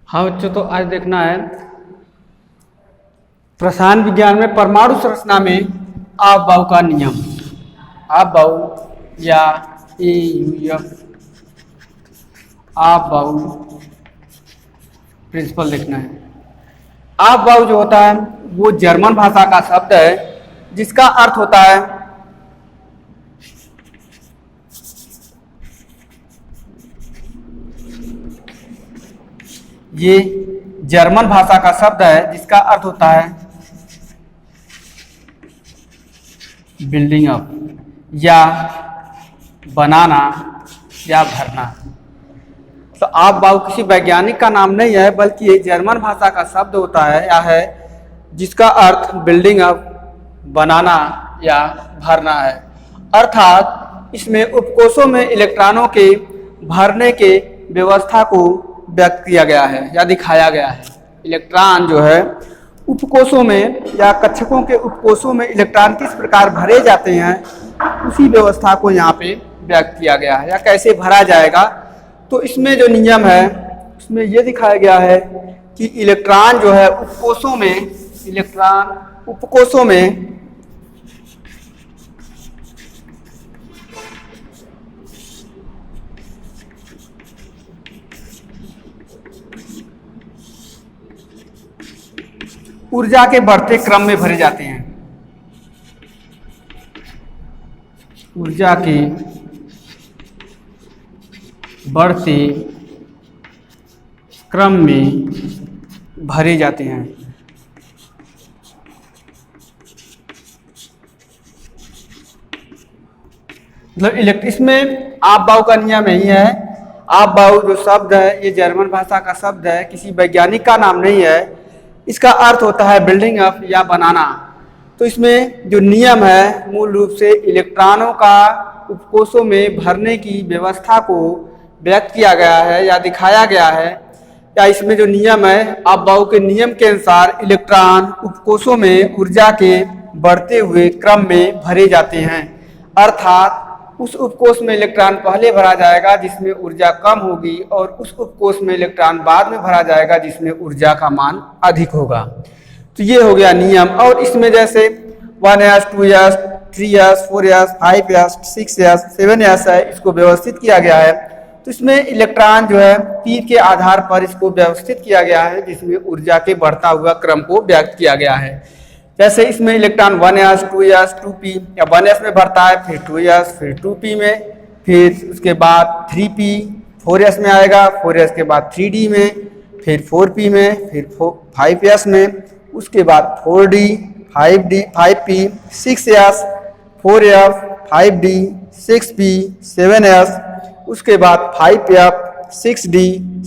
हाँ बच्चों, तो आज देखना है रसायन विज्ञान में परमाणु संरचना में आप-बाऊ का नियम। आप-बाऊ या AUF आप-बाऊ प्रिंसिपल देखना है। आप-बाऊ जो होता है वो जर्मन भाषा का शब्द है जिसका अर्थ होता है ये जर्मन भाषा का शब्द है जिसका अर्थ होता है बिल्डिंग अप या बनाना या भरना। तो आप-बाऊ किसी वैज्ञानिक का नाम नहीं है बल्कि ये जर्मन भाषा का शब्द होता है या है जिसका अर्थ बिल्डिंग अप, बनाना या भरना है। अर्थात इसमें उपकोषों में इलेक्ट्रॉनों के भरने के व्यवस्था को व्यक्त किया गया है या दिखाया गया है। इलेक्ट्रॉन जो है उपकोषों में या कक्षकों के उपकोषों में इलेक्ट्रॉन किस प्रकार भरे जाते हैं उसी व्यवस्था को यहाँ पे व्यक्त किया गया है या कैसे भरा जाएगा। तो इसमें जो नियम है उसमें ये दिखाया गया है कि इलेक्ट्रॉन जो है उपकोषों में ऊर्जा के बढ़ते क्रम में भरे जाते हैं। ऊर्जा के बढ़ते क्रम में भरे जाते हैं। मतलब इसमें आप-बाऊ का नियम यही है। आप-बाऊ जो शब्द है ये जर्मन भाषा का शब्द है, किसी वैज्ञानिक का नाम नहीं है। इसका अर्थ होता है बिल्डिंग अप या बनाना। तो इसमें जो नियम है मूल रूप से इलेक्ट्रॉनों का उपकोषों में भरने की व्यवस्था को व्यक्त किया गया है या दिखाया गया है। या इसमें जो नियम है आप-बाऊ के नियम के अनुसार इलेक्ट्रॉन उपकोषों में ऊर्जा के बढ़ते हुए क्रम में भरे जाते हैं। अर्थात उस उपकोष में इलेक्ट्रॉन पहले भरा जाएगा जिसमें ऊर्जा कम होगी और उस उपकोष में इलेक्ट्रॉन बाद में भरा जाएगा जिसमें ऊर्जा का मान अधिक होगा। तो ये हो गया नियम। और इसमें जैसे 1s, 2s, 3s, 4s, 5s, 6s, 7s है, इसको व्यवस्थित किया गया है। तो इसमें इलेक्ट्रॉन जो है तीर के आधार पर इसको व्यवस्थित किया गया है जिसमें ऊर्जा के बढ़ता हुआ क्रम को व्यक्त किया गया है। जैसे इसमें इलेक्ट्रॉन 1s, 2s, 2p या 1s में भरता है, फिर 2s, फिर 2p में, फिर उसके बाद 3p, 4s में आएगा, 4s के बाद 3d में, फिर 4p में, फिर 5s में, उसके बाद 4d, 5p, 6s, 4f, 5d, 6p, 7s, उसके बाद 5f, 6d,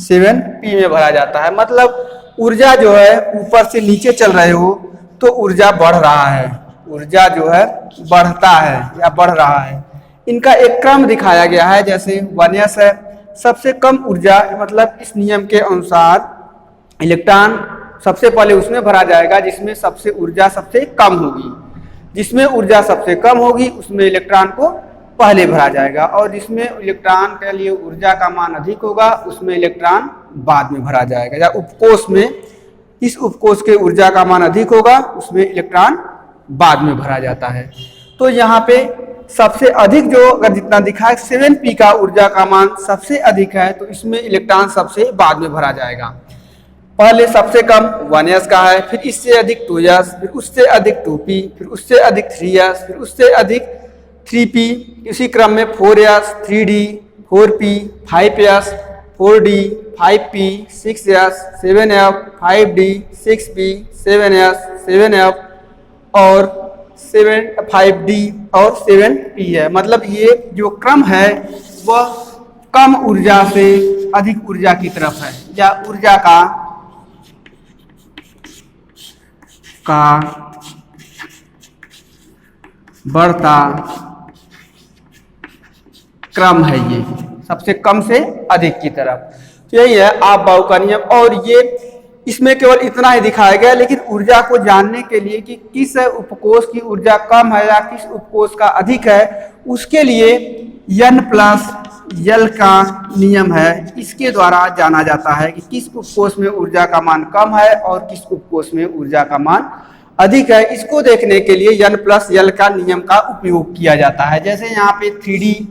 7p में भरा जाता है। मतलब ऊर्जा जो है ऊपर से नीचे चल रहे हो तो ऊर्जा बढ़ रहा है, ऊर्जा जो है बढ़ता है या बढ़ रहा है। इनका एक क्रम दिखाया गया है। जैसे 1s है, सबसे कम ऊर्जा, मतलब इस नियम के अनुसार इलेक्ट्रॉन सबसे पहले उसमें भरा जाएगा जिसमें सबसे ऊर्जा सबसे कम होगी। जिसमें ऊर्जा सबसे कम होगी उसमें इलेक्ट्रॉन को पहले भरा जाएगा और जिसमें इलेक्ट्रॉन के लिए ऊर्जा का मान अधिक होगा उसमें इलेक्ट्रॉन बाद में भरा जाएगा। या उपकोष में इस उपकोष के ऊर्जा का मान अधिक होगा उसमें इलेक्ट्रॉन बाद में भरा जाता है। तो यहाँ पे सबसे अधिक जो अगर जितना दिखा है 7p का ऊर्जा का मान सबसे अधिक है तो इसमें इलेक्ट्रॉन सबसे बाद में भरा जाएगा। पहले सबसे कम 1s का है, फिर इससे अधिक 2s, फिर उससे अधिक 2p, फिर उससे अधिक 3s, फिर उससे अधिक 3p, इसी क्रम में 4s, 3d, 4p, 5s, 4d, 5p, 6s, 7f, 5d, 6p, 7s, 7f और 5d और 7p है। मतलब ये जो क्रम है वह कम ऊर्जा से अधिक ऊर्जा की तरफ है या ऊर्जा का बढ़ता क्रम है, ये सबसे कम से अधिक की तरफ। तो यही है आप-बाऊ का नियम। और ये इसमें केवल इतना ही दिखाया गया, लेकिन ऊर्जा को जानने के लिए कि किस उपकोष की ऊर्जा कम है या किस उपकोष का अधिक है उसके लिए n+ यल का नियम है, इसके द्वारा जाना जाता है कि किस उपकोष में ऊर्जा का मान कम है और किस उपकोष में ऊर्जा का मान अधिक है। इसको देखने के लिए n प्लस यल का नियम का उपयोग किया जाता है। जैसे यहाँ पे 3D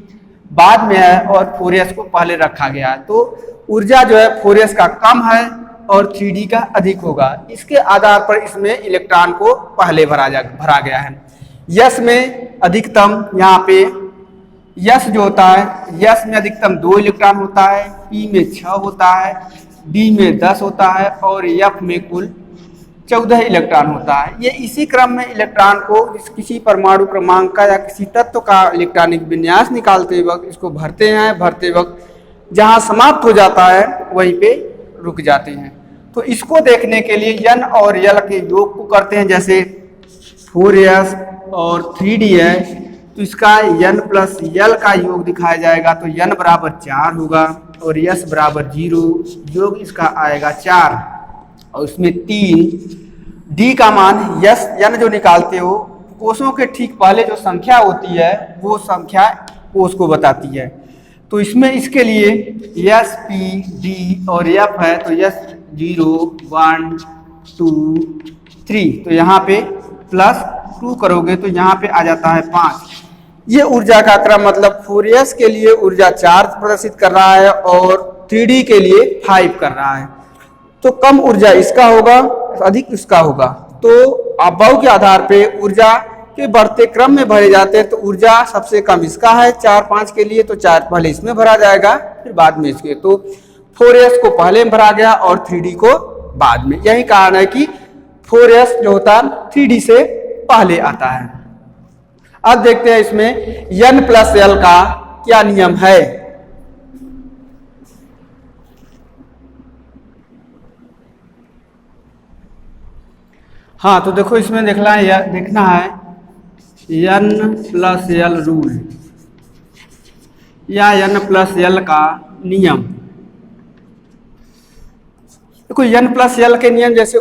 बाद में है और 4s को पहले रखा गया है, तो ऊर्जा जो है 4s का कम है और 3D का अधिक होगा। इसके आधार पर इसमें इलेक्ट्रॉन को पहले भरा गया है। यस में अधिकतम यहाँ पे यस जो होता है, यस में अधिकतम 2 इलेक्ट्रॉन होता है, पी में 6 होता है, डी में 10 होता है और एफ में कुल 14 इलेक्ट्रॉन होता है। ये इसी क्रम में इलेक्ट्रॉन को किसी परमाणु क्रमांक का या किसी तत्व का इलेक्ट्रॉनिक विन्यास निकालते वक्त इसको भरते हैं, भरते वक्त जहाँ समाप्त हो जाता है वहीं पे रुक जाते हैं। तो इसको देखने के लिए n और यल के योग को करते हैं। जैसे 4s और 3d है तो इसका n प्लस यल का योग दिखाया जाएगा, तो n बराबर 4 होगा और s बराबर 0, योग इसका आएगा 4 और उसमें 3। d का मान n जो निकालते हो कोषों के ठीक पहले जो संख्या होती है वो संख्या कोष को बताती है। तो इसमें इसके लिए s p d और f है, तो s 0 1 2 3, तो यहाँ पे प्लस 2 करोगे तो यहाँ पे आ जाता है 5। ये ऊर्जा का क्रम मतलब 4s के लिए ऊर्जा 4 प्रदर्शित कर रहा है और 3d के लिए 5 कर रहा है। तो कम ऊर्जा इसका होगा, अधिक इसका होगा। तो अभाव के आधार पे ऊर्जा के बढ़ते क्रम में भरे जाते हैं। तो ऊर्जा सबसे कम इसका है 4 5 के लिए, तो 4 पहले इसमें भरा जाएगा फिर बाद में इसके। तो 4s को पहले में भरा गया और 3d को बाद में। यही कारण है कि 4s जो होता है 3d से पहले आता है। अब देखते हैं इसमें n प्लस यल का क्या नियम है। हाँ, तो देखो इसमें देखना है n प्लस यल रूल या n प्लस यल का नियम। देखो n प्लस यल के नियम जैसे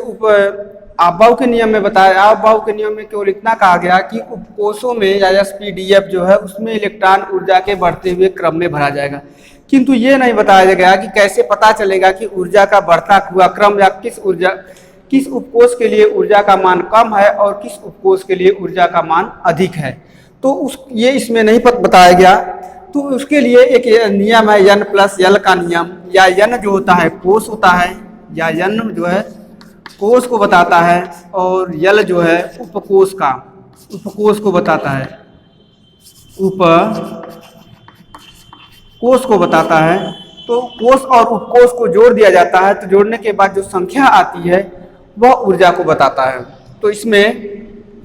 अभाव के नियम में बताया। अभाव के नियम में केवल इतना कहा गया कि उपकोषों में या SPDF जो है उसमें इलेक्ट्रॉन ऊर्जा के बढ़ते हुए क्रम में भरा जाएगा, किंतु ये नहीं बताया गया कि कैसे पता चलेगा कि ऊर्जा का बढ़ता हुआ क्रम या किस उपकोष के लिए ऊर्जा का मान कम है और किस उपकोष के लिए ऊर्जा का मान अधिक है। तो ये इसमें नहीं बताया गया। तो उसके लिए एक नियम है n प्लस यल का नियम, या n जो होता है कोष होता है, या n जो है कोष को बताता है और यल जो है उपकोष को बताता है, उपकोष को बताता है। तो कोष और उपकोष को जोड़ दिया जाता है, तो जोड़ने के बाद जो संख्या आती है वह ऊर्जा को बताता है। तो इसमें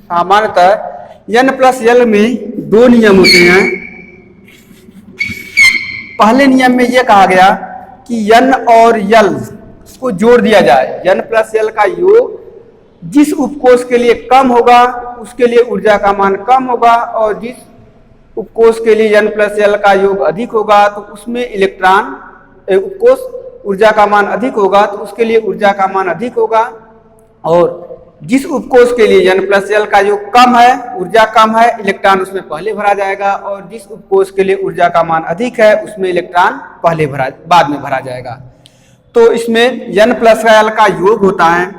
सामान्यतः n प्लस यल में 2 नियम होते हैं। पहले नियम में यह कहा गया कि n और यल को जोड़ दिया जाए। n प्लस यल का योग जिस उपकोष के लिए कम होगा उसके लिए ऊर्जा का मान कम होगा, और जिस उपकोष के लिए n प्लस यल का योग अधिक होगा तो उसमें उपकोष ऊर्जा का मान अधिक होगा तो उसके लिए ऊर्जा का मान अधिक होगा। और जिस उपकोष के लिए n प्लस यल का योग कम है, ऊर्जा कम है, इलेक्ट्रॉन उसमें पहले भरा जाएगा, और जिस उपकोष के लिए ऊर्जा का मान अधिक है उसमें इलेक्ट्रॉन बाद में भरा जाएगा। तो इसमें n प्लस यल का योग होता है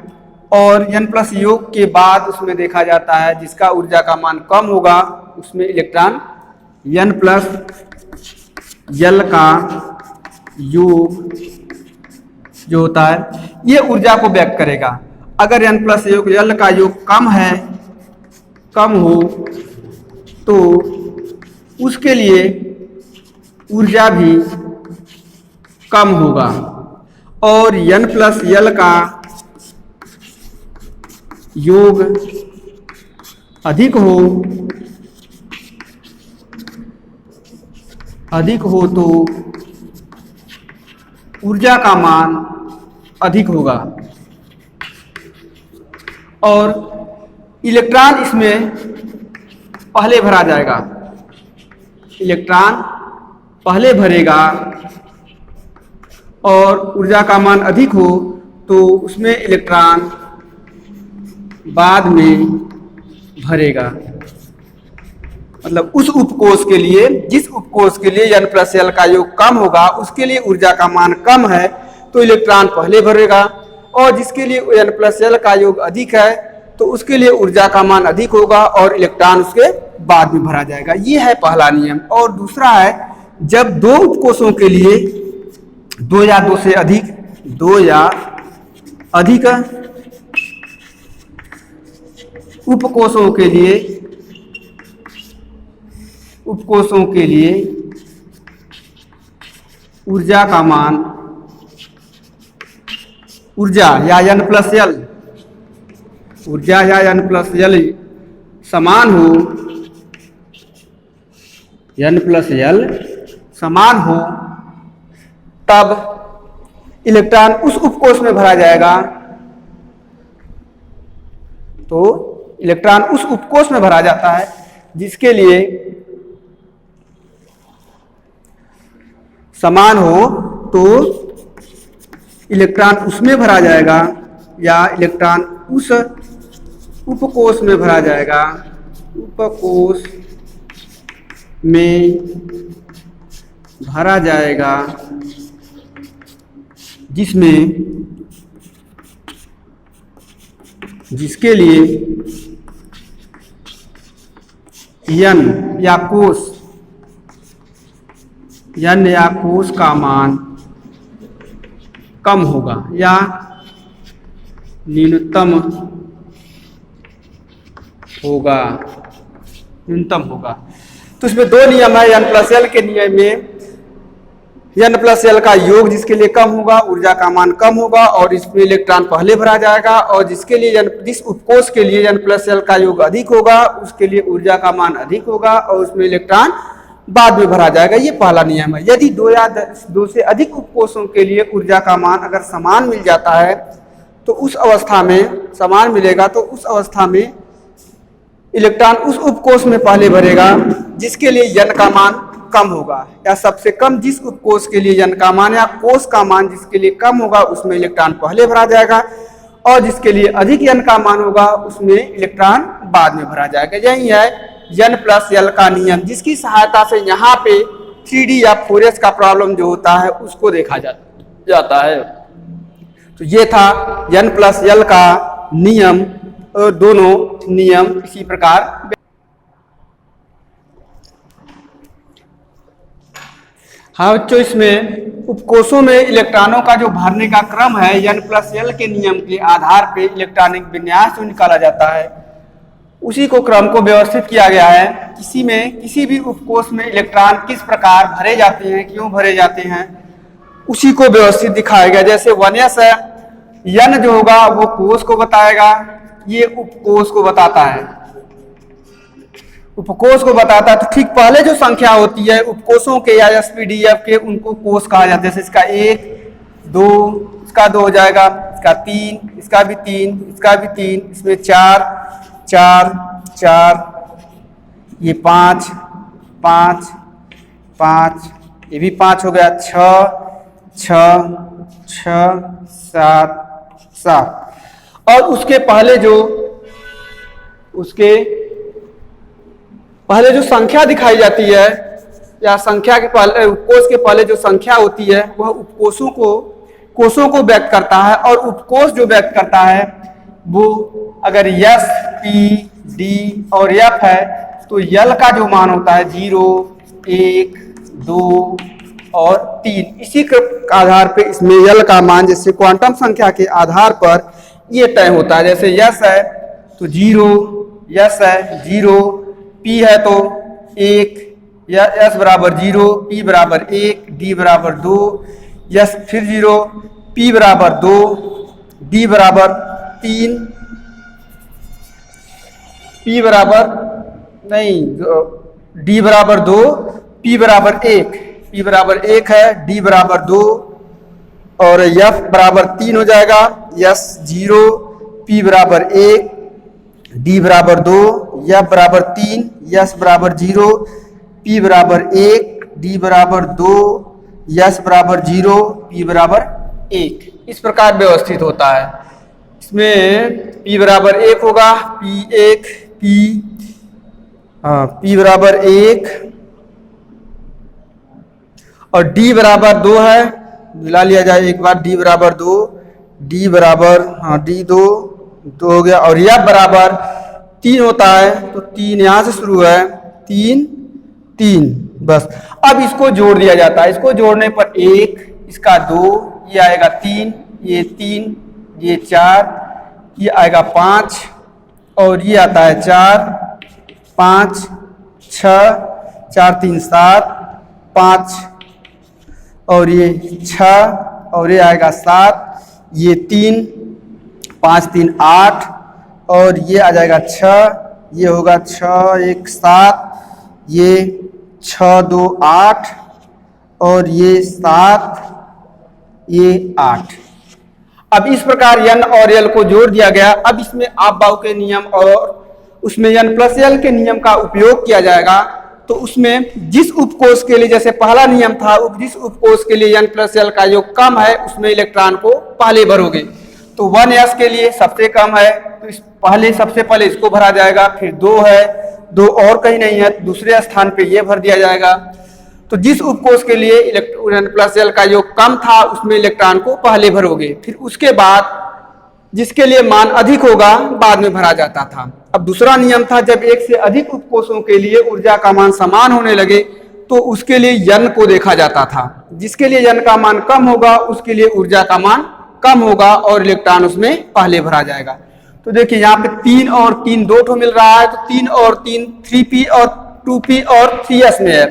और n प्लस योग के बाद उसमें देखा जाता है जिसका ऊर्जा का मान कम होगा उसमें इलेक्ट्रॉन n प्लस यल का योग जो होता है ये ऊर्जा को व्यक्त करेगा। अगर n प्लस यल का योग कम हो तो उसके लिए ऊर्जा भी कम होगा, और n प्लस यल का योग अधिक हो तो ऊर्जा का मान अधिक होगा, और इलेक्ट्रॉन इसमें पहले भरा जाएगा। इलेक्ट्रॉन पहले भरेगा और ऊर्जा का मान अधिक हो तो उसमें इलेक्ट्रॉन बाद में भरेगा। मतलब उस उपकोष के लिए, जिस उपकोष के लिए n प्लस एल का योग कम होगा उसके लिए ऊर्जा का मान कम है तो इलेक्ट्रॉन पहले भरेगा, और जिसके लिए n प्लस एल का योग अधिक है तो उसके लिए ऊर्जा का मान अधिक होगा और इलेक्ट्रॉन उसके बाद में भरा जाएगा। ये है पहला नियम। और दूसरा है, जब दो उपकोषों के लिए दो या दो से अधिक उपकोषों के लिए ऊर्जा का मान, ऊर्जा या n प्लस एल, ऊर्जा या n प्लस एल समान हो, n प्लस एल समान हो, तब इलेक्ट्रॉन उस उपकोष में भरा जाएगा। तो इलेक्ट्रॉन उस उपकोष में भरा जाता है जिसके लिए समान हो, तो इलेक्ट्रॉन उसमें भरा जाएगा या इलेक्ट्रॉन उस उपकोष में भरा जाएगा, उपकोष में भरा जाएगा जिसके लिए n या कोष का मान कम होगा या न्यूनतम होगा। तो इसमें दो नियम है n प्लस एल के नियम में। n प्लस एल का योग जिसके लिए कम होगा ऊर्जा का मान कम होगा और इसमें इलेक्ट्रॉन पहले भरा जाएगा, और जिसके लिए जिस उपकोष के लिए n प्लस एल का योग अधिक होगा उसके लिए ऊर्जा का मान अधिक होगा और उसमें इलेक्ट्रॉन बाद में भरा जाएगा। ये पहला नियम है। यदि दो या दो से अधिक उपकोषों के लिए ऊर्जा का मान अगर समान मिल जाता है तो उस अवस्था में समान मिलेगा, तो उस अवस्था में इलेक्ट्रॉन उस उपकोष में पहले भरेगा जिसके लिए n का मान कम होगा, या सबसे कम जिस उपकोष के लिए n का मान या कोष का मान जिसके लिए कम होगा उसमें इलेक्ट्रॉन पहले भरा जाएगा, और जिसके लिए अधिक n का मान होगा उसमें इलेक्ट्रॉन बाद में भरा जाएगा। यही है n प्लस एल का नियम, जिसकी सहायता से यहाँ पे 3D या 4S का प्रॉब्लम जो होता है उसको देखा जाता है। तो ये था n प्लस एल का नियम, और दोनों नियम इसी प्रकार। हाँ बच्चों, इसमें उपकोषों में इलेक्ट्रॉनों का जो भरने का क्रम है n प्लस एल के नियम के आधार पे इलेक्ट्रॉनिक विन्यास जो निकाला जाता है उसी को क्रम को व्यवस्थित किया गया है। किसी भी उपकोष में इलेक्ट्रॉन किस प्रकार भरे जाते हैं, क्यों भरे जाते हैं, उसी को व्यवस्थित दिखाया गया। जैसे 1s है, n जो होगा वो कोष को बताएगा, ये उपकोष को बताता है, उपकोष को बताता है। तो ठीक पहले जो संख्या होती है उपकोषों के या SPDF के, उनको कोष कहा जाता है। जैसे इसका 1, 2, इसका 2 हो जाएगा, इसका 3, इसका भी 3, इसका भी 3, इसमें 4, 4, 4, ये 5, 5, 5, ये भी 5 हो गया, 6, 6, 6, 7, 7। और उसके पहले जो संख्या दिखाई जाती है, या संख्या के पहले उपकोष के पहले जो संख्या होती है वह कोषों को व्यक्त करता है, और उपकोष जो व्यक्त करता है वो अगर S, P, D और F है तो L का जो मान होता है 0, 1, 2 और 3, इसी के आधार पे इसमें L का मान जैसे क्वांटम संख्या के आधार पर ये तय होता है। जैसे S है तो 0, S है 0, P है तो 1, या S बराबर 0, P बराबर 1, D बराबर 2, S फिर 0, P बराबर 2, D बराबर 3, D बराबर 2, P बराबर 1, P बराबर 1 है, D बराबर 2 और F बराबर 3 हो जाएगा। S 0, P बराबर 1, D बराबर 2, F बराबर 3, S बराबर 0, P बराबर 1, D बराबर 2, S बराबर 0, P बराबर 1। इस प्रकार व्यवस्थित होता है। इसमें P बराबर 1 होगा, P1, P हाँ, P बराबर 1 और D बराबर 2 है, मिला लिया जाए एक बार। D बराबर 2, D बराबर D 2 हो गया, और F बराबर 3 होता है, तो 3 यहाँ से शुरू है, 3 3 बस। अब इसको जोड़ दिया जाता है, इसको जोड़ने पर 1, इसका 2, ये आएगा 3, ये 3, ये 4, ये आएगा 5, और ये आता है 4 5 6, 4 3 7, 5 और ये 6, और ये आएगा 7, ये 3 5 3 8, और ये आ जाएगा 6, ये होगा 6 1 7, ये 6 2 8, और ये 7, ये 8। अब इस प्रकार n और l को जोड़ दिया गया। अब इसमें आप-बाऊ के नियम और उसमें n प्लस l के नियम का उपयोग किया जाएगा। तो उसमें जिस उपकोष के लिए, जैसे पहला नियम था, जिस उपकोष के लिए n प्लस l का योग कम है उसमें इलेक्ट्रॉन को पहले भरोगे। तो 1s के लिए सबसे कम है, तो इस सबसे पहले इसको भरा जाएगा, फिर 2 है, 2 और कहीं नहीं है, दूसरे स्थान पे ये भर दिया जाएगा। तो जिस उपकोष के लिए n प्लस l का योग कम था उसमें इलेक्ट्रॉन को पहले भरोगे, फिर उसके बाद जिसके लिए मान अधिक होगा बाद में भरा जाता था। अब दूसरा नियम था, जब एक से अधिक उपकोषों के लिए ऊर्जा का मान समान होने लगे तो उसके लिए n को देखा जाता था। जिसके लिए n का मान कम होगा उसके लिए ऊर्जा का मान कम होगा और इलेक्ट्रॉन उसमें पहले भरा जाएगा। तो देखिए यहाँ पे 3 और 3 दो ठो मिल रहा है, तो 3 और 3 3p और 2p और 3s में है।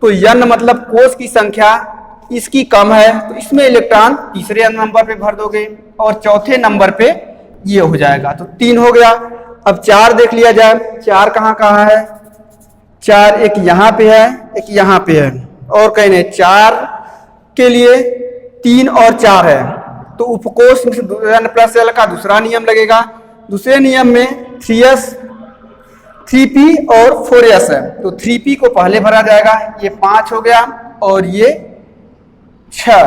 तो n मतलब कोष की संख्या इसकी कम है, तो इसमें इलेक्ट्रॉन तीसरे नंबर पे भर दोगे और चौथे नंबर पे ये हो जाएगा। तो 3 हो गया। अब 4 देख लिया जाए, 4 कहाँ कहाँ है? 4 एक यहाँ पे है, एक यहाँ पे है, और कहीं नहीं। 4 के लिए 3 और 4 है, तो उपकोष n प्लस l का दूसरा नियम लगेगा। दूसरे नियम में 3s 3p और 4s है, तो 3p को पहले भरा जाएगा, ये 5 हो गया और ये 6।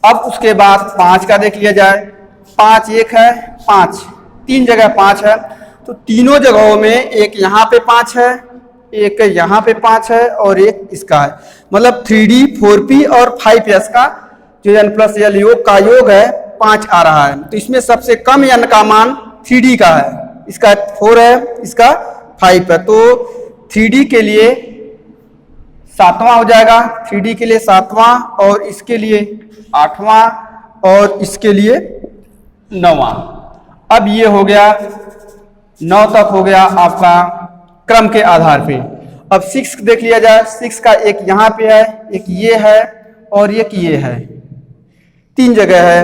अब उसके बाद 5 का देख लिया जाए, 5 एक है, 5 तीन जगह 5 है, तो तीनों जगहों में एक यहाँ पे 5 है, एक यहाँ पे 5 है और एक इसका है। मतलब 3d 4p और 5s का जो n प्लस l योग का योग है 5 आ रहा है। तो इसमें सबसे कम n का मान 3d का है, इसका 4 है, इसका 5 है। तो 3d के लिए 7वां हो जाएगा, 3d के लिए 7वां, और इसके लिए 8वां और इसके लिए 9वां। अब ये हो गया 9 तक हो गया आपका क्रम के आधार पे। अब 6 देख लिया जाए, 6 का एक यहाँ पे है, एक ये है और एक ये है, 3 जगह है,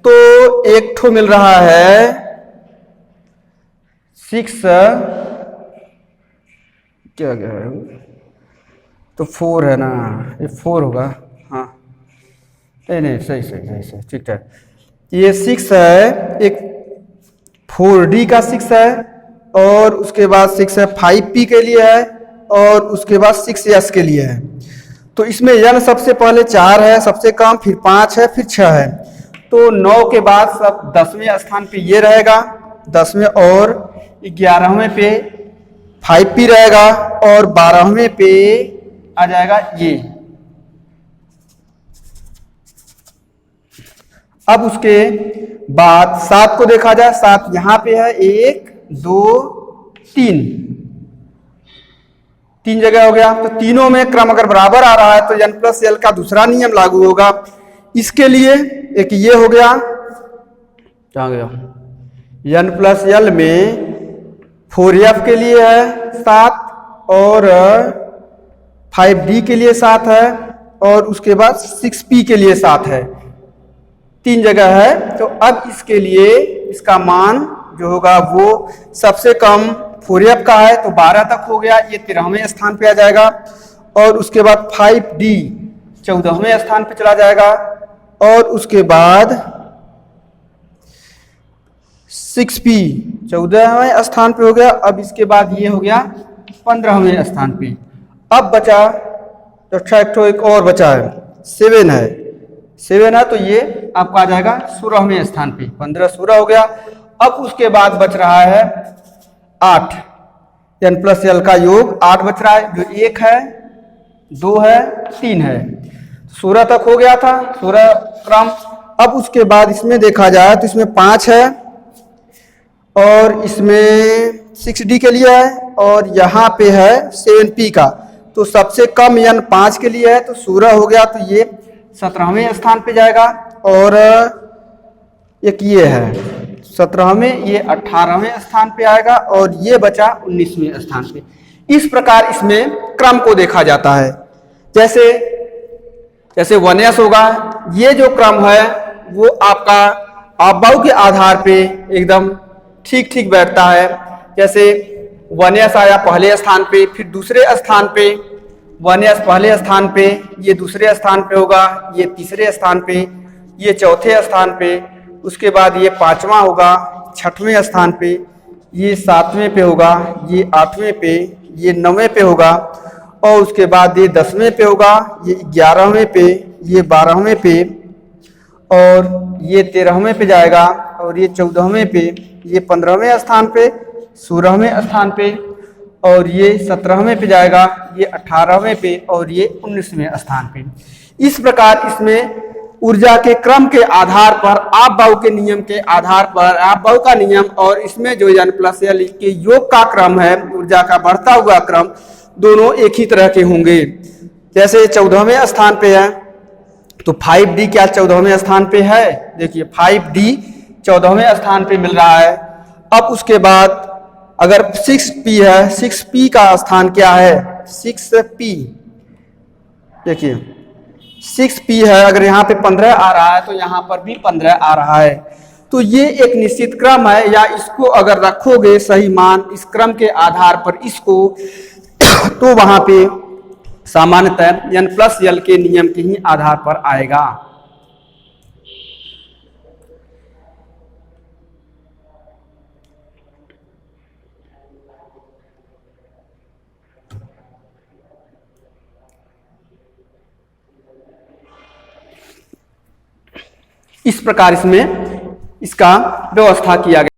तो एक ठो मिल रहा है 6 क्या क्या है, तो 4 है ना, ये 4 होगा, हाँ नहीं सही ठीक है। ये 6 है, एक 4d का 6 है और उसके बाद 6 है 5p के लिए है और उसके बाद 6s के लिए है। तो इसमें n सबसे पहले 4 है सबसे कम, फिर 5 है, फिर 6 है। तो 9 के बाद सब 10वें स्थान पे ये रहेगा, 10वें और 11वें पे 5p रहेगा और 12वें पे आ जाएगा ये। अब उसके बाद 7 को देखा जाए, 7 यहाँ पे है, 1 2 3 3 जगह हो गया। तो तीनों में क्रम अगर बराबर आ रहा है तो n प्लस l का दूसरा नियम लागू होगा। इसके लिए एक ये हो गया, क्या गया, n प्लस l में 4f के लिए है 7 और 5d के लिए 7 है और उसके बाद 6p के लिए 7 है, 3 जगह है। तो अब इसके लिए इसका मान जो होगा वो सबसे कम 4f का है, तो 12 तक हो गया, ये 13वें स्थान पे आ जाएगा और उसके बाद 5d 14वें स्थान पे चला जाएगा और उसके बाद 6p 14वें स्थान पे हो गया। अब इसके बाद ये हो गया 15वें स्थान पे। अब बचा अच्छा एक और बचा है 7 है, 7 है, तो ये आपका आ जाएगा 16वें स्थान पे, 15 16 हो गया। अब उसके बाद बच रहा है 8, n प्लस l का योग 8 बच रहा है, जो 1 है, 2 है, 3 है। 16 तक हो गया था 16 क्रम। अब उसके बाद इसमें देखा जाए तो इसमें 5 है और इसमें 6D के लिए है और यहाँ पे है 7P का। तो सबसे कम n 5 के लिए है, तो 16 हो गया, तो ये 17वें स्थान पे जाएगा। और एक ये है 17वें, ये 18वें स्थान पे आएगा और ये बचा 19वें स्थान पे। इस प्रकार इसमें क्रम को देखा जाता है। जैसे जैसे 1s होगा, ये जो क्रम है वो आपका आपबाऊ के आधार पे एकदम ठीक ठीक बैठता है। जैसे 1s आया पहले स्थान पे, फिर दूसरे स्थान पे 1s पहले स्थान पे, ये दूसरे स्थान पे होगा, ये तीसरे स्थान पे, ये चौथे स्थान पे, उसके बाद ये 5वां होगा 6वें स्थान पे, ये 7वें पे होगा, ये 8वें पे, ये 9वें पे होगा और उसके बाद ये 10वें पे होगा, ये 11वें पे, ये 12वें पे और ये 13वें पे जाएगा और ये 14वें पे, ये 15वें स्थान पे, 16वें स्थान पे और ये 17वें पे जाएगा, ये 18वें पे और ये 19वें स्थान पे। इस प्रकार इसमें ऊर्जा के क्रम के आधार पर, आपबाऊ के नियम के आधार पर, आपबाऊ का नियम और इसमें जो n प्लस l के योग का क्रम है, ऊर्जा का बढ़ता हुआ क्रम, दोनों एक ही तरह के होंगे। जैसे 14वें स्थान पे है तो 5D क्या 14वें स्थान पे है? देखिए 5D 14वें स्थान पे मिल रहा है। अब उसके बाद अगर 6P है, 6P का स्थान क्या है? 6P, देखिए 6P है, अगर यहाँ पे 15 आ रहा है तो यहाँ पर भी 15 आ रहा है। तो ये एक निश्चित क्रम है, या इसको अगर रखोगे सही मान इस क्रम के आधार पर इसको तो वहां पे सामान्यतः n प्लस l के नियम के ही आधार पर आएगा। इस प्रकार इसमें इसका व्यवस्था किया गया।